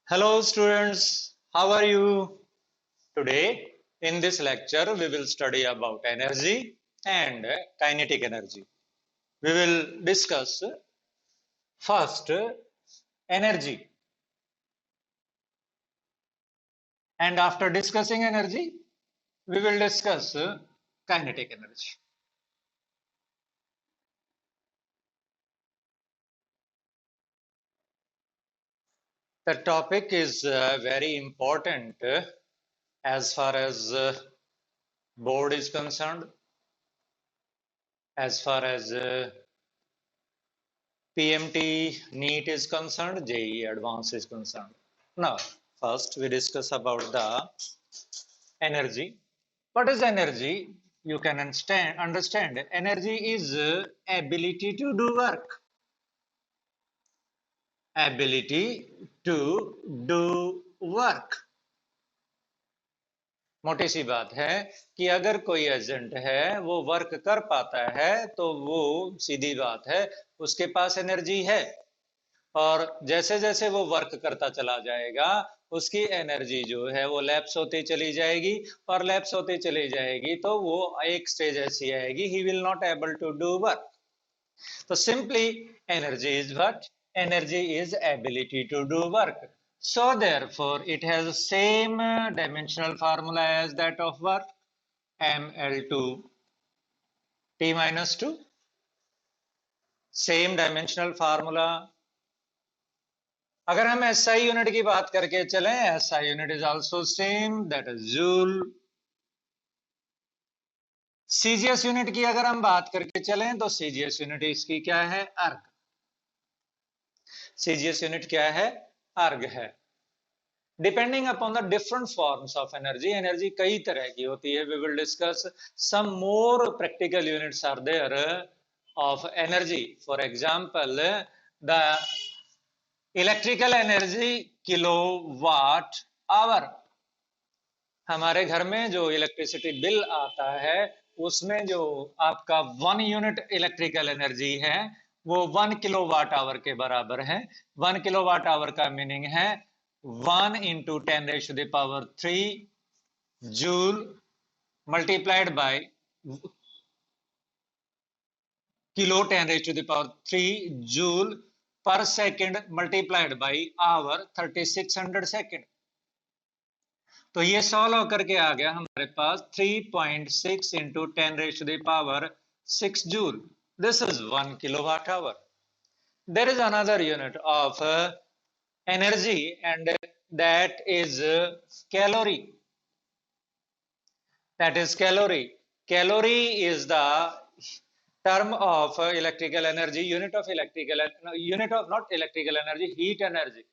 Hello students, how are you? Today in this lecture we will study about energy and kinetic energy. We will discuss first energy, and after discussing energy we will discuss kinetic energy. The topic is very important as far as board is concerned, as far as PMT NEET is concerned, JEE Advanced is concerned. Now, first we discuss about the energy. What is energy? You can understand. Energy is ability to do work. Ability to do work. मोटी सी बात है कि अगर कोई agent है वो work कर पाता है तो वो सीधी बात है उसके पास एनर्जी है, और जैसे जैसे वो वर्क करता चला जाएगा उसकी एनर्जी जो है वो लैप्स होती चली जाएगी, और लैप्स होती चली जाएगी तो वो एक स्टेज ऐसी आएगी he will not able to do work. तो simply energy is what? Energy is ability to do work. So therefore it has the same dimensional formula as that of work, ml2 t minus 2. Same dimensional formula. अगर हम SI unit की बात करके चलें, SI unit is also same, that is joule. CGS unit की अगर हम बात करके चलें तो CGS यूनिट इसकी क्या है? अर्ग. CGS यूनिट क्या है? अर्ग है. Depending upon the different forms of energy, energy कई तरह की होती है. We will discuss some more practical units are there of energy. For example the electrical energy kilowatt hour. हमारे घर में जो इलेक्ट्रिसिटी बिल आता है उसमें जो आपका 1 यूनिट इलेक्ट्रिकल एनर्जी है वो 1 किलोवाट आवर के बराबर है. 1 किलोवाट आवर का मीनिंग है 1 into 10 raised to the power 3 joule multiplied by kilo 10 raised to the power 3 joule per second multiplied by hour 3600 second. तो ये सॉल्व होकर के आ गया हमारे पास 3.6 into 10 raised to the power 6 joule. This is 1 kilowatt hour. There is another unit of energy and that is calorie. That is calorie. Calorie is the term of electrical energy, unit of not electrical energy, heat energy.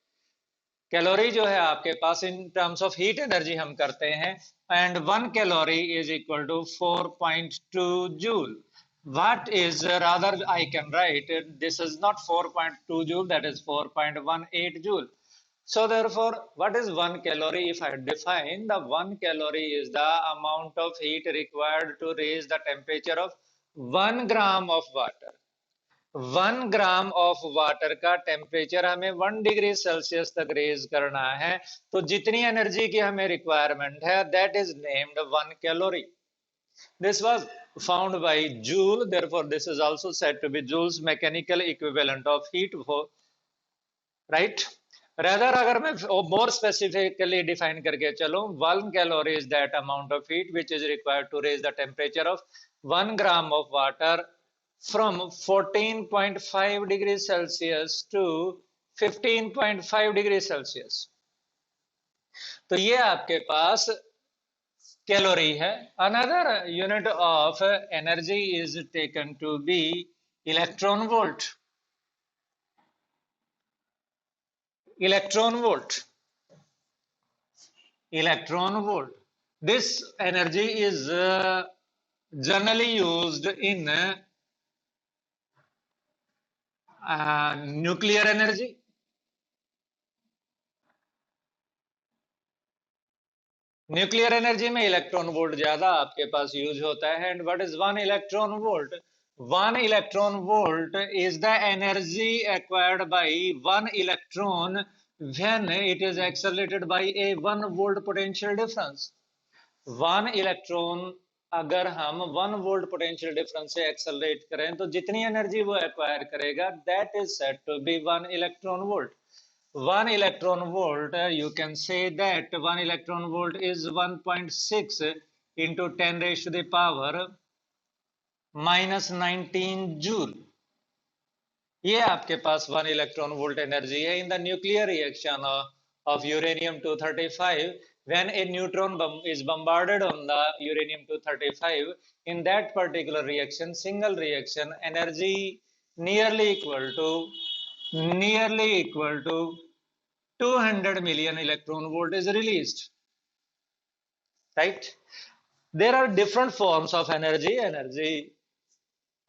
Calorie जो है आपके पास in terms of heat energy हम करते हैं, and 1 calorie is equal to 4.2 joule. What is rather I can write this is not 4.2 joule, that is 4.18 joule. So therefore what is 1 calorie? If I define the 1 calorie is the amount of heat required to raise the temperature of 1 gram of water. 1 gram of water का temperature हमें 1 degree Celsius तक raise करना है, तो जितनी energy की हमें requirement है that is named 1 calorie. This was found by Joule, therefore this is also said to be Joule's mechanical equivalent of heat, right. Rather अगर मैं मोर स्पेसिफिकली डिफाइन करके चलूं, 1 calorie is that amount of heat which is required to raise the temperature of 1 gram of water from 14.5 degrees Celsius to 15.5 degrees Celsius. तो ये आपके पास calorie है. Another unit of energy is taken to be electron volt. Electron volt. Electron volt. This energy is generally used in nuclear energy. Nuclear energy में electron volt ज्यादा आपके पास use होता है. And what is 1 electron volt? 1 electron volt is the energy acquired by 1 electron when it is accelerated by a 1 volt potential difference. 1 electron अगर हम 1 volt potential difference से accelerate करें तो जितनी एनर्जी वो एक्वायर करेगा that is said to be 1 electron volt. 1 electron volt, you can say that 1 electron volt is 1.6 into 10 raised to the power minus 19 joule. ये आपके पास 1 इलेक्ट्रॉन वोल्ट एनर्जी है in the nuclear reaction of uranium 235 when a neutron is bombarded on the uranium 235. In that particular reaction, single reaction, energy nearly equal to 200 million electron volt is released, right? There are different forms of energy.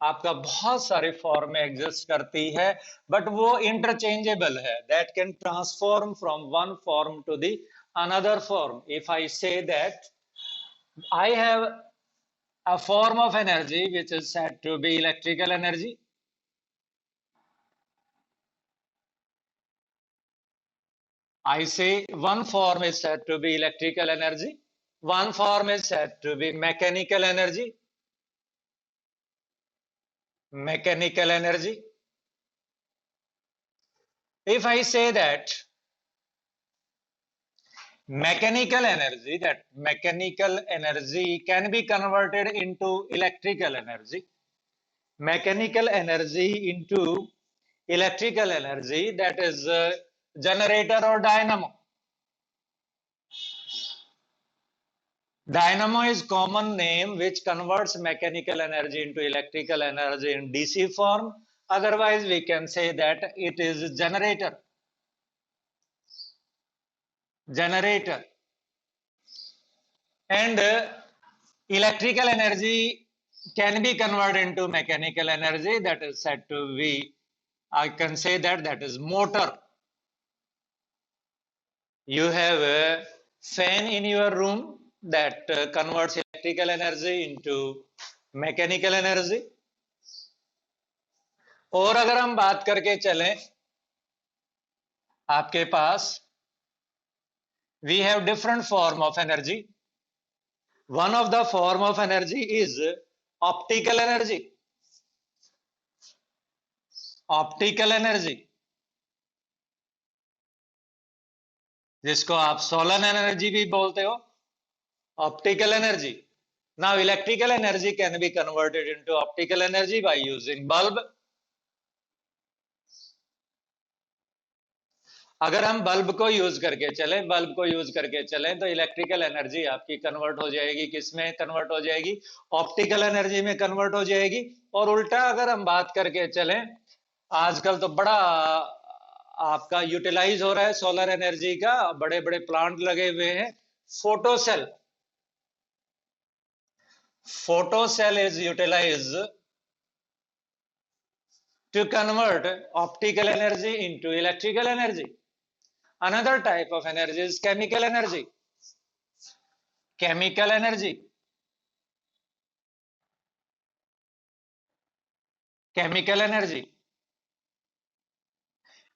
आपका बहुत सारे form में exist करती है, but वो interchangeable है. That can transform from one form to the another form. If I say that I have a form of energy which is said to be electrical energy. I say one form is said to be electrical energy, one form is said to be mechanical energy. If I say that mechanical energy can be converted into electrical energy. Mechanical energy into electrical energy, that is generator or dynamo. Dynamo is common name which converts mechanical energy into electrical energy in DC form. Otherwise we can say that it is generator. And electrical energy can be converted into mechanical energy, that is said to be, I can say that is motor. You have a fan in your room that converts electrical energy into mechanical energy. और अगर हम बात करके चलें, आपके पास we have different form of energy. One of the form of energy is optical energy. जिसको आप solar energy भी बोलते हो, optical energy. Now electrical energy can be converted into optical energy by using bulb. अगर हम bulb को use करके चलें तो इलेक्ट्रिकल एनर्जी आपकी कन्वर्ट हो जाएगी, किसमें कन्वर्ट हो जाएगी? ऑप्टिकल एनर्जी में कन्वर्ट हो जाएगी. और उल्टा अगर हम बात करके चलें, आजकल तो बड़ा आपका यूटिलाइज हो रहा है सोलर एनर्जी का, बड़े बड़े प्लांट लगे हुए हैं. Photocell is utilized to convert optical energy into electrical energy. Another type of energy is chemical energy.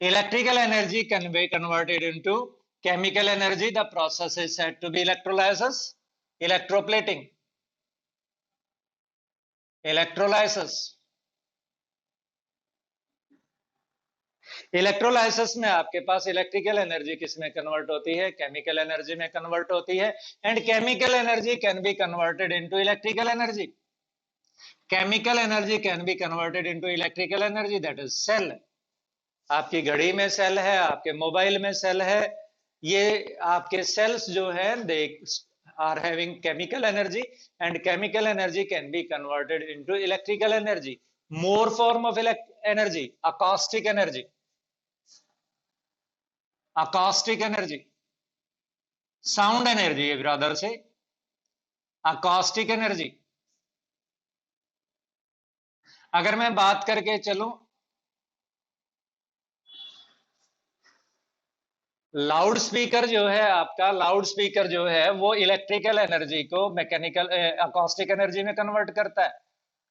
Electrical energy can be converted into chemical energy. The process is said to be electrolysis, electroplating, electrolysis में आपके पास electrical energy किसमें convert होती है? Chemical energy में convert होती है. And chemical energy can be converted into electrical energy. Chemical energy can be converted into electrical energy, that is cell. आपकी घड़ी में सेल है, आपके मोबाइल में सेल है. ये आपके सेल्स जो है दे are having chemical energy, and chemical energy can be converted into electrical energy. More form of energy, acoustic energy, sound energy brother से acoustic energy. अगर मैं बात करके चलूं, लाउड स्पीकर जो है वो इलेक्ट्रिकल एनर्जी को मैकेनिकल अकॉस्टिक एनर्जी में कन्वर्ट करता है.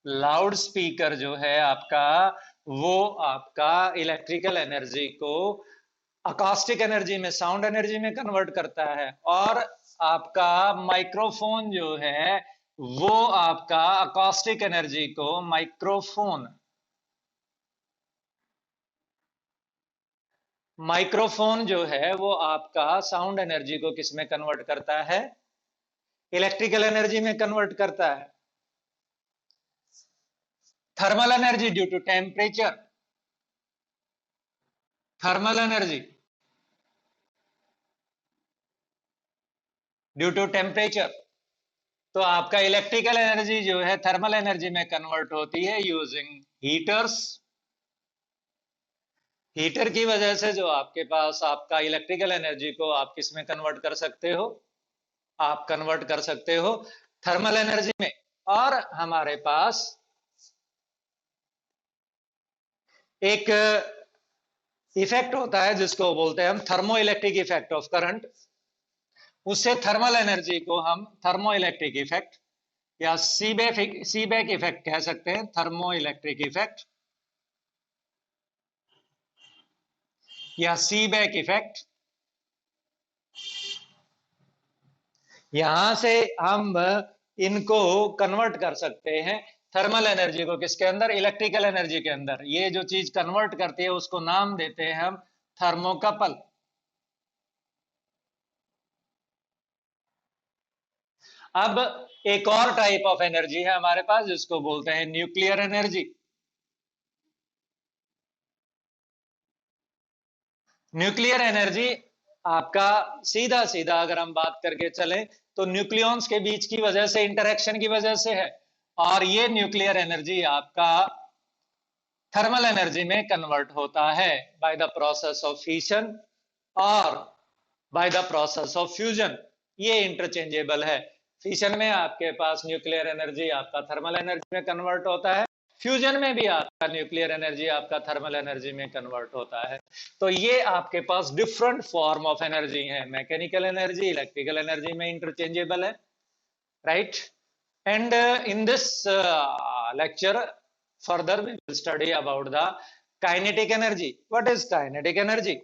लाउड स्पीकर जो है आपका वो आपका इलेक्ट्रिकल एनर्जी को अकॉस्टिक एनर्जी में, साउंड एनर्जी में कन्वर्ट करता है। और आपका माइक्रोफोन जो है वो आपका अकॉस्टिक एनर्जी को माइक्रोफोन जो है वो आपका साउंड एनर्जी को किस में कन्वर्ट करता है? इलेक्ट्रिकल एनर्जी में कन्वर्ट करता है। Thermal energy due to temperature, thermal energy due to temperature. तो आपका इलेक्ट्रिकल एनर्जी जो है थर्मल एनर्जी में कन्वर्ट होती है यूजिंग हीटर्स। हीटर की वजह से जो आपके पास आपका इलेक्ट्रिकल एनर्जी को आप किस में कन्वर्ट कर सकते हो? आप कन्वर्ट कर सकते हो थर्मल एनर्जी में। और हमारे पास एक इफेक्ट होता है जिसको बोलते हैं हम thermo electric effect of current. उससे थर्मल एनर्जी को हम थर्मो इलेक्ट्रिक इफेक्ट या सीबैक इफेक्ट कह सकते हैं, थर्मो इलेक्ट्रिक इफेक्ट या सीबैक इफेक्ट। यहां से हम इनको कन्वर्ट कर सकते हैं थर्मल एनर्जी को किसके अंदर? इलेक्ट्रिकल एनर्जी के अंदर। ये जो चीज कन्वर्ट करती है उसको नाम देते हैं हम थर्मोकपल। अब एक और टाइप ऑफ एनर्जी है हमारे पास जिसको बोलते हैं न्यूक्लियर एनर्जी। न्यूक्लियर एनर्जी आपका सीधा सीधा अगर हम बात करके चलें तो न्यूक्लियॉन्स के बीच की वजह से, इंटरेक्शन की वजह से है। और ये न्यूक्लियर एनर्जी आपका थर्मल एनर्जी में कन्वर्ट होता है by the process of fission और by the process of fusion. ये इंटरचेंजेबल है। फिशन में आपके पास न्यूक्लियर एनर्जी आपका थर्मल एनर्जी में कन्वर्ट होता है, फ्यूजन में भी आपका न्यूक्लियर एनर्जी आपका थर्मल एनर्जी में कन्वर्ट होता है। तो ये आपके पास डिफरेंट फॉर्म ऑफ एनर्जी है। मैकेनिकल एनर्जी इलेक्ट्रिकल एनर्जी में इंटरचेंजेबल है, right? And in this lecture further we will study about the kinetic energy. What is kinetic energy?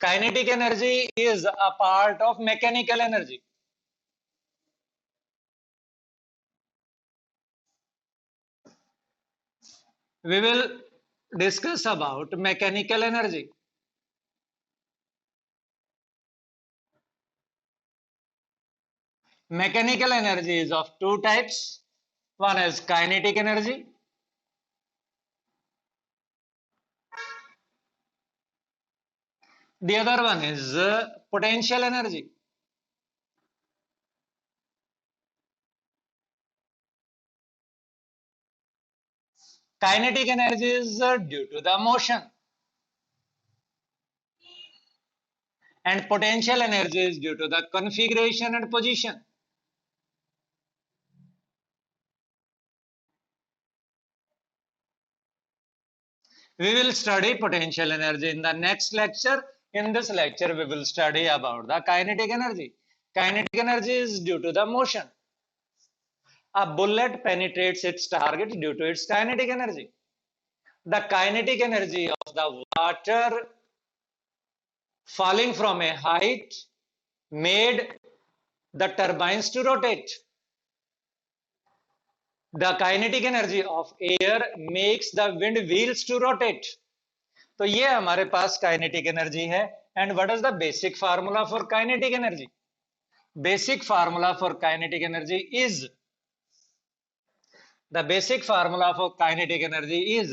Kinetic energy is a part of mechanical energy. We will discuss about mechanical energy. Mechanical energy is of two types. One is kinetic energy. The other one is potential energy. Kinetic energy is due to the motion, and potential energy is due to the configuration and position. We will study potential energy in the next lecture. In this lecture, we will study about the kinetic energy. Kinetic energy is due to the motion. A bullet penetrates its target due to its kinetic energy. The kinetic energy of the water falling from a height made the turbines to rotate. The kinetic energy of air makes the wind wheels to rotate. तो ये हमारे पास kinetic energy है। And what is the basic formula for kinetic energy? Basic formula for kinetic energy is the basic formula for kinetic energy is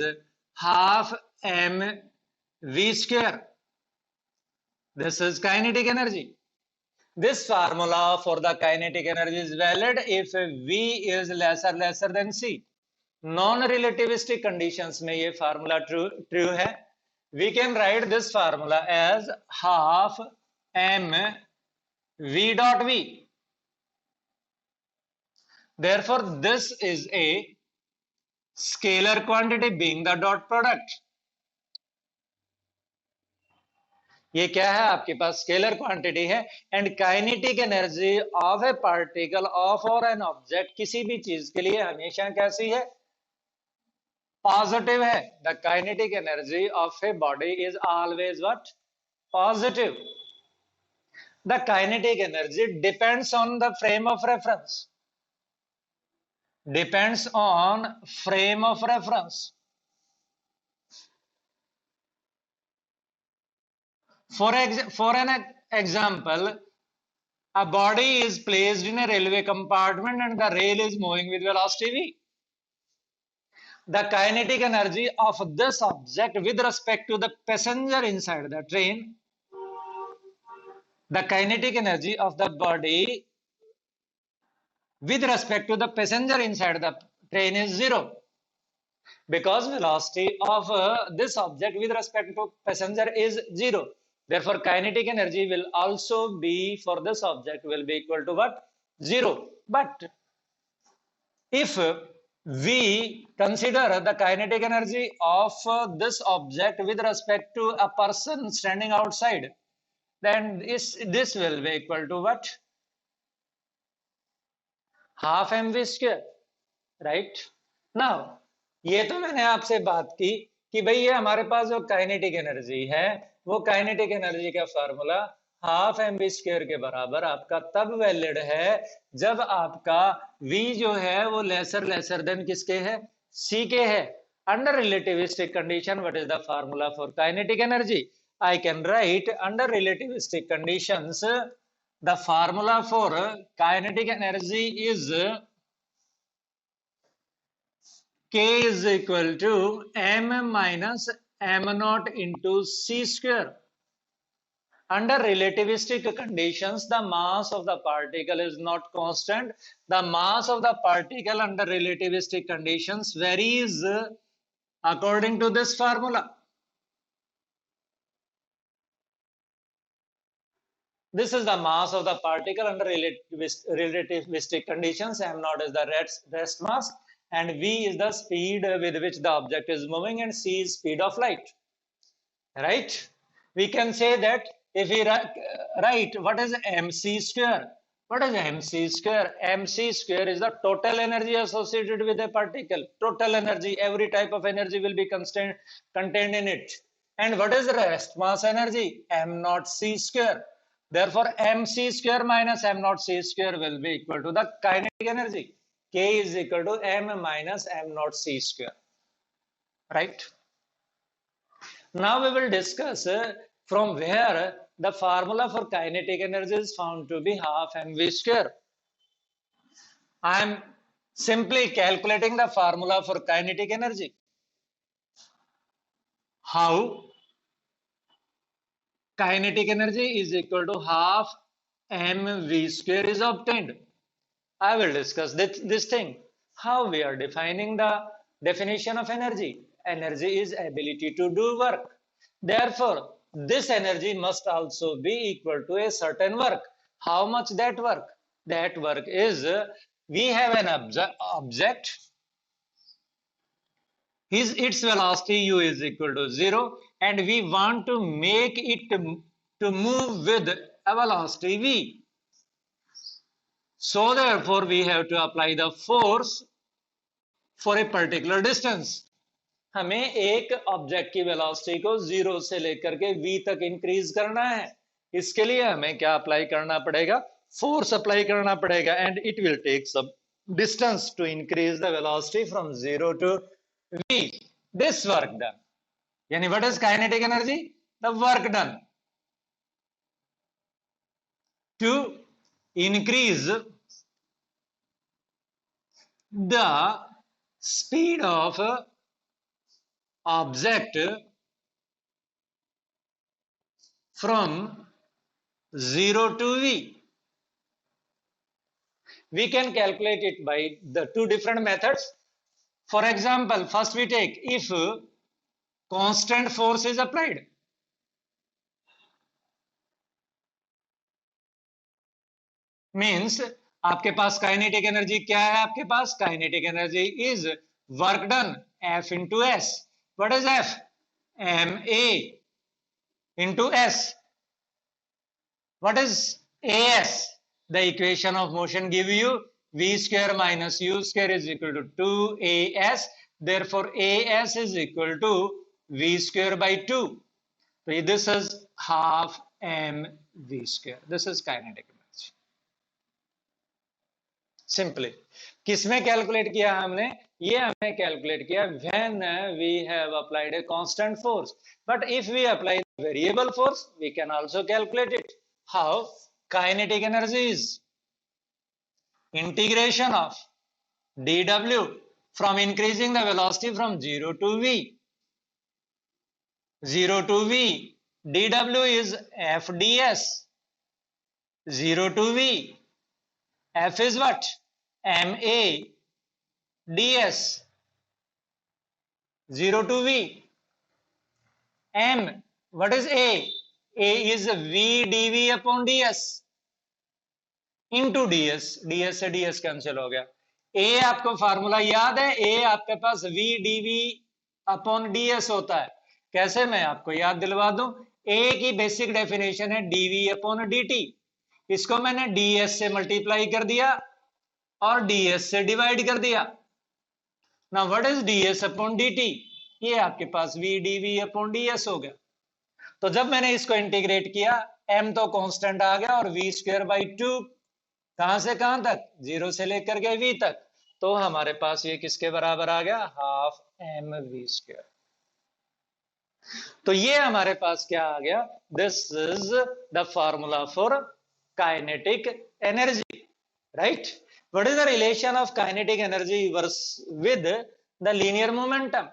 half mv square. This is kinetic energy. This formula for the kinetic energy is valid if v is lesser than c. Non-relativistic conditions में ये formula true है. We can write this formula as half m v dot v. Therefore, this is a scalar quantity being the dot product. ये क्या है? आपके पास scalar quantity है। And kinetic energy of A particle of और an object, किसी भी चीज के लिए हमेशा कैसी है? पॉजिटिव है. The kinetic energy of a body is always what? Positive. The kinetic energy depends on the frame of reference. Depends on frame of reference. For an example, a body is placed in a railway compartment and the rail is moving with velocity v. The kinetic energy of this object with respect to the passenger inside the train, the kinetic energy of the body with respect to the passenger inside the train is zero, because velocity of this object with respect to passenger is zero. Therefore, kinetic energy will also be for this object will be equal to what? Zero. But if we consider the kinetic energy of this object with respect to a person standing outside, then this will be equal to what? Half mv square, right? Now, ये तो मैंने आपसे बात की कि भाई ये हमारे पास जो काइनेटिक एनर्जी है वो काइनेटिक एनर्जी का formula half m v square के बराबर आपका तब वैलिड है जब आपका v जो है वो लेसर देन किसके है? c के है. Under relativistic condition what is the formula for kinetic energy? I can write under relativistic conditions the formula for kinetic energy is K is equal to m minus m naught into c square. Under relativistic conditions, the mass of the particle is not constant. The mass of the particle under relativistic conditions varies according to this formula. This is the mass of the particle under relativistic conditions. M naught is the rest mass, and v is the speed with which the object is moving, and c is speed of light. Right? We can say that if we write what is mc square? What is mc square? Mc square is the total energy associated with a particle. Total energy, every type of energy will be contained in it. And what is rest mass energy? M naught c square. Therefore, mc square minus m naught c square will be equal to the kinetic energy. K is equal to m minus m naught c square. Right? Now we will discuss from where the formula for kinetic energy is found to be half mv square. I am simply calculating the formula for kinetic energy. How kinetic energy is equal to half mv square is obtained? I will discuss this thing. How we are defining the definition of energy. Energy is ability to do work. Therefore, this energy must also be equal to a certain work. How much that work? That work is, we have an object. Its velocity u is equal to 0, and we want to make it to move with a velocity v. So therefore, we have to apply the force for a particular distance. हमें एक object की velocity को 0 से लेकर के v तक increase करना है. इसके लिए हमें क्या अप्लाई करना पड़ेगा? फोर्स अप्लाई करना पड़ेगा, and it will take some distance to increase the velocity from 0 to v. This work done, यानी what is kinetic energy? The work done to increase the speed of object from 0 to v. We can calculate it by the two different methods. For example, first we take if constant force is applied. Means आपके पास kinetic energy क्या है? आपके पास kinetic energy is work done F into S. What is F? ma into S. What is as? The equation of motion give you v square minus u square is equal to 2as. therefore as is equal to v square by 2. So this is half mv square. This is kinetic energy. Simply किसमें calculate किया हमने? ये हमने calculate किया when we have applied a constant force. But if we apply variable force, we can also calculate it. How? Kinetic energy is integration of dw from increasing the velocity from 0 to v. 0 to v, dw is f ds. 0 to v, f is what? ma ds. 0 to v, m, what is a? A is v dv upon ds into ds. ds से ds cancel हो गया. a आपको formula याद है? a आपके पास v dv upon ds होता है. कैसे? मैं आपको याद दिलवा दूं. a की बेसिक डेफिनेशन है dv अपॉन dt. इसको मैंने ds से मल्टीप्लाई कर दिया और ds से डिवाइड कर दिया. Now what is ds upon dt? ये आपके पास v dv अपॉन ds हो गया. तो जब मैंने इसको इंटीग्रेट किया, m तो कांस्टेंट आ गया और v स्क्वायर बाई 2, कहां से कहां तक? 0 से लेकर के v तक. तो हमारे पास ये किसके बराबर आ गया? Half mv square. तो ये हमारे पास क्या आ गया? This is the formula for kinetic energy, right? What is the relation of kinetic energy with the linear momentum?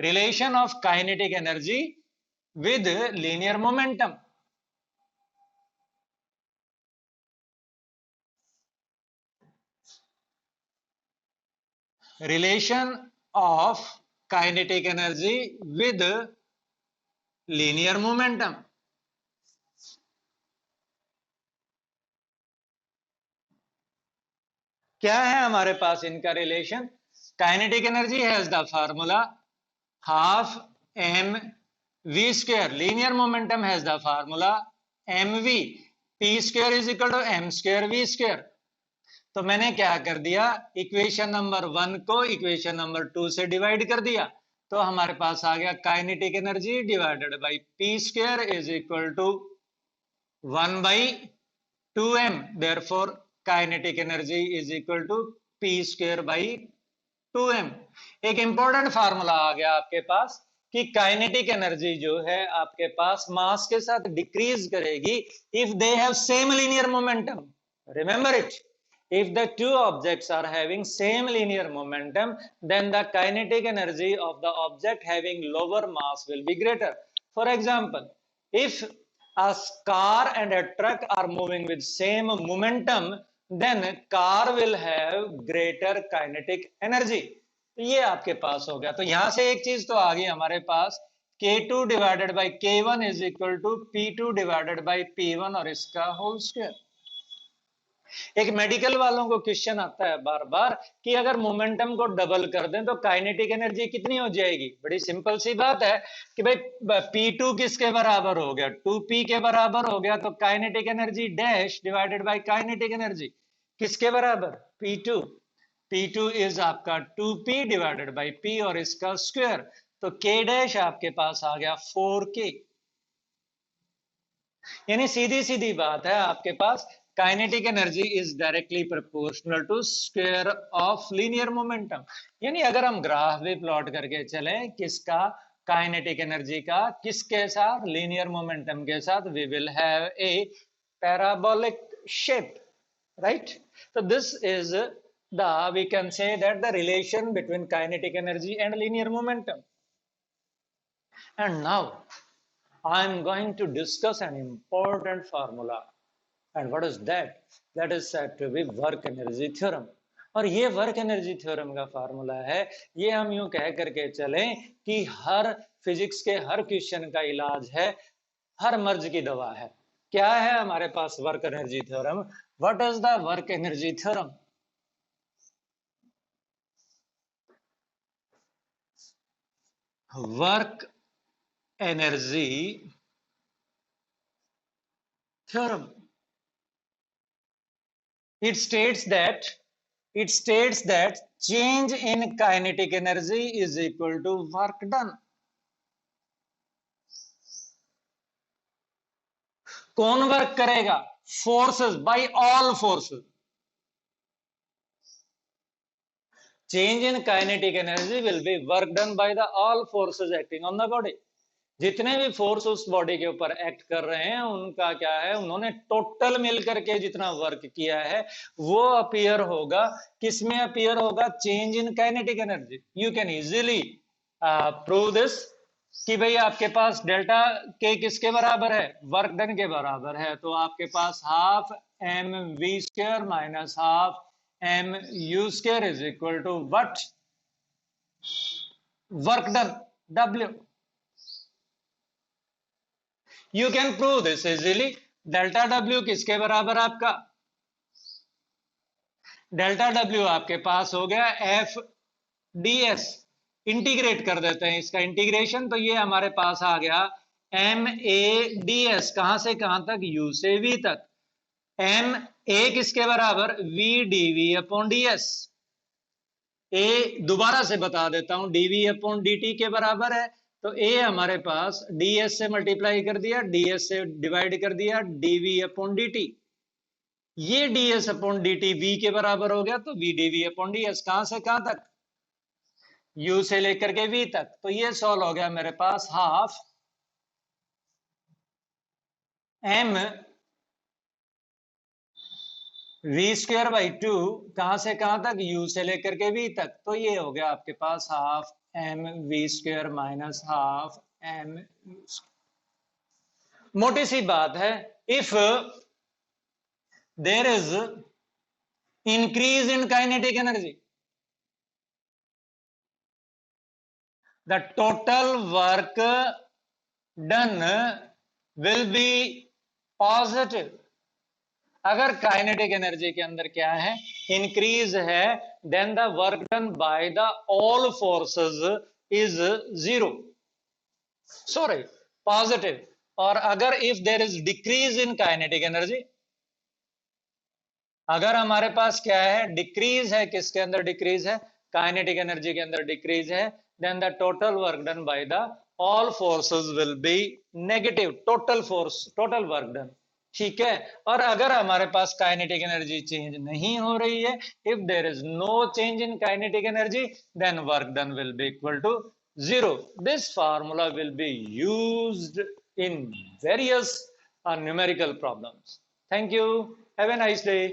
Relation of kinetic energy with linear momentum. Relation of kinetic energy with linear momentum. क्या है हमारे पास इनका relation? Kinetic energy has the formula half m v square. Linear momentum has the formula mv. p square is equal to m square v square. तो मैंने क्या कर दिया? Equation number 1 को इक्वेशन नंबर 2 से डिवाइड कर दिया. तो हमारे पास आ गया kinetic energy divided by p square is equal to 1 by 2m. Therefore kinetic energy is equal to p square by 2m. एक इंपॉर्टेंट फार्मूला आ गया आपके पास कि काइनेटिक एनर्जी जो है आपके पास मास के साथ डिक्रीज करेगी if they have same linear momentum. Remember it. If the two objects are having same linear momentum, then the kinetic energy of the object having lower mass will be greater. For example, if a car and a truck are moving with same momentum, then car will have greater kinetic energy. तो ये आपके पास हो गया. तो यहां से एक चीज तो आ गई हमारे पास, K2 divided by K1 is equal to P2 divided by P1 और इसका होल स्क्वायर. एक मेडिकल वालों को क्वेश्चन आता है बार बार कि अगर मोमेंटम को डबल कर दें तो काइनेटिक एनर्जी कितनी हो जाएगी? बड़ी सिंपल सी बात है कि भाई P2 किसके बराबर हो गया? 2P के बराबर हो गया. तो kinetic energy dash divided by kinetic energy किसके बराबर? P2. P2 इज आपका 2P डिवाइडेड बाय P और इसका स्क्वायर. तो K डैश आपके पास आ गया 4K. यानी सीधी सीधी बात है आपके पास kinetic energy is directly proportional to square of linear momentum. यानी अगर हम ग्राफ भी प्लॉट करके चले किसका? काइनेटिक एनर्जी का. किसके साथ? लीनियर मोमेंटम के साथ. We will have a parabolic shape, right? तो this is the we can say that the relation between kinetic energy and linear momentum. And now I am going to discuss an important formula. And what is that? That is said to be work energy theorem. और ये work energy theorem का formula है. ये हम यूं कह करके चलें कि हर फिजिक्स के हर क्वेश्चन का इलाज है, हर मर्ज की दवा है. क्या है हमारे पास work energy theorem? What is the work energy theorem? Work energy theorem. It states that it states that change in kinetic energy is equal to work done. कौन वर्क करेगा? Forces, by all forces. Change in kinetic energy will be work done by the all forces acting on the body. जितने भी force उस body के ऊपर act कर रहे हैं उनका क्या है, उन्होंने टोटल मिलकर के जितना वर्क किया है वो अपीयर होगा. किसमें अपीयर होगा? Change in kinetic energy. You can easily prove this कि भाई आपके पास डेल्टा के किसके बराबर है? वर्क डन के बराबर है. तो आपके पास half m v square minus half m u square is equal to what? Work done, W. You can prove this easily. Delta W किसके बराबर आपका? डेल्टा डब्ल्यू आपके पास हो गया एफ डी एस. इंटीग्रेट कर देते हैं इसका इंटीग्रेशन, तो ये हमारे पास आ गया एम ए डी एस. कहां से कहां तक? यू से वी तक. एम ए किसके बराबर? V d v upon d s. A दोबारा से बता देता हूं, d v upon d t के बराबर है. तो ए हमारे पास डी एस से मल्टीप्लाई कर दिया, डी एस से डिवाइड कर दिया, d v upon d t. ये d s upon d t v के बराबर हो गया, तो v d v upon d s. कहां से कहां तक? यू से लेकर के वी तक. तो ये सॉल्व हो गया मेरे पास half m v square by two. कहां से कहां तक? यू से लेकर के वी तक. तो ये हो गया आपके पास half m v square minus half m. मोटी सी बात है, if there is increase in kinetic energy, the total work done will be positive. अगर काइनेटिक एनर्जी के अंदर क्या है? इंक्रीज है, then the work done by the all forces is zero, sorry positive. और अगर if there is decrease in kinetic energy, अगर हमारे पास क्या है? डिक्रीज है. किसके अंदर डिक्रीज है? काइनेटिक एनर्जी के अंदर डिक्रीज है. then the total work done by the all forces will be negative. total force, total work done. ठीक है. और अगर हमारे पास काइनेटिक एनर्जी चेंज नहीं हो रही है, if there is no change in kinetic energy, then work done will be equal to zero. This formula will be used in various numerical problems. Thank you. Have a nice day.